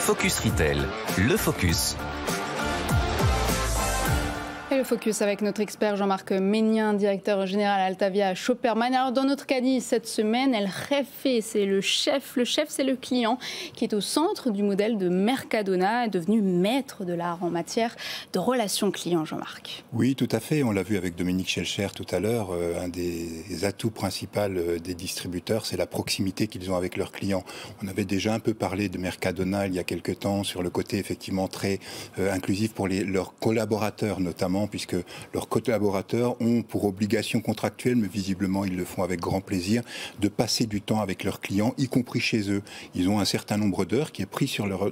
Focus Retail, le focus. Et le focus avec notre expert Jean-Marc Ménien, directeur général Altavia à Schopperman. Alors dans notre caddie cette semaine, El Jefe, c'est le chef. Le chef, c'est le client qui est au centre du modèle de Mercadona, est devenu maître de l'art en matière de relations clients, Jean-Marc. Oui, tout à fait. On l'a vu avec Dominique Schelcher tout à l'heure. Un des atouts principaux des distributeurs, c'est la proximité qu'ils ont avec leurs clients. On avait déjà un peu parlé de Mercadona il y a quelques temps sur le côté effectivement très inclusif pour leurs collaborateurs notamment, puisque leurs collaborateurs ont pour obligation contractuelle, mais visiblement ils le font avec grand plaisir, de passer du temps avec leurs clients, y compris chez eux. Ils ont un certain nombre d'heures qui est pris sur leur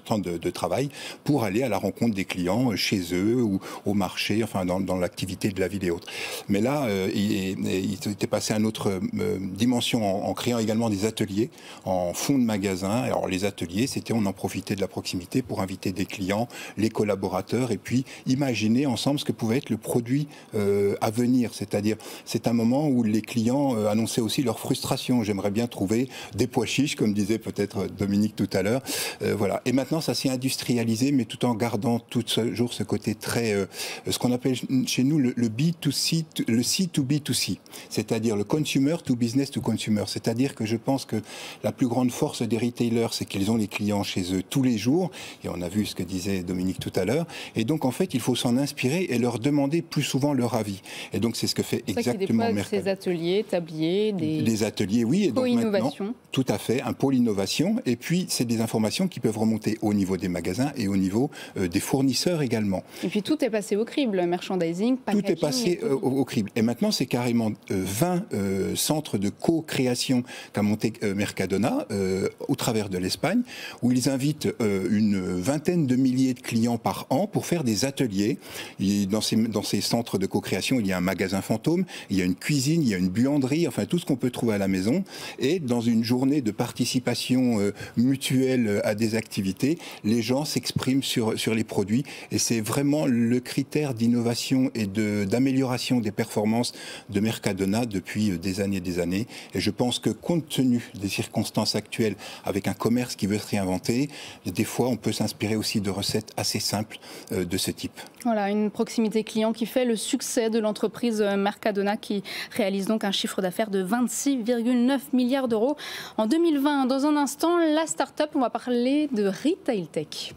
temps de travail pour aller à la rencontre des clients chez eux ou au marché, enfin dans l'activité de la ville et autres. Mais là, il était passé à une autre dimension en créant également des ateliers en fond de magasin. Alors les ateliers, c'était on en profitait de la proximité pour inviter des clients, les collaborateurs et puis imaginer ensemble ce que pouvait être le produit à venir. C'est-à-dire, c'est un moment où les clients annonçaient aussi leur frustration. J'aimerais bien trouver des pois chiches, comme disait peut-être Dominique tout à l'heure. Voilà. Et maintenant, ça s'est industrialisé, mais tout en gardant toujours ce côté très, ce qu'on appelle chez nous le B2C, le C2B2C. C'est-à-dire le consumer to business to consumer. C'est-à-dire que je pense que la plus grande force des retailers, c'est qu'ils ont les clients chez eux tous les jours. Et on a vu ce que disait Dominique tout à l'heure. Et donc, en fait, il faut s'en inspirer et leur demander plus souvent leur avis. Et donc, c'est ce que fait exactement Mercadona. Ces ateliers, tabliers, des ateliers, oui. Et donc innovation. Tout à fait, un pôle innovation. Et puis, c'est des informations qui peuvent remonter au niveau des magasins et au niveau des fournisseurs également. Et puis, tout est passé au crible, merchandising, packaging. Tout est passé au crible. Et maintenant, c'est carrément 20 centres de co-création qu'a monté Mercadona au travers de l'Espagne, où ils invitent une vingtaine de milliers de clients par an pour faire des ateliers. Dans ces centres de co-création, il y a un magasin fantôme, il y a une cuisine, il y a une buanderie, enfin tout ce qu'on peut trouver à la maison. Et dans une journée de participation mutuelle à des activités, les gens s'expriment sur les produits. Et c'est vraiment le critère d'innovation et d'amélioration des performances de Mercadona depuis des années et des années. Et je pense que compte tenu des circonstances actuelles, avec un commerce qui veut se réinventer, des fois on peut s'inspirer aussi de recettes assez simples de ce type. Voilà, une proximité client qui fait le succès de l'entreprise Mercadona qui réalise donc un chiffre d'affaires de 26,9 milliards d'euros en 2020. Dans un instant, la start-up, on va parler de Retail Tech.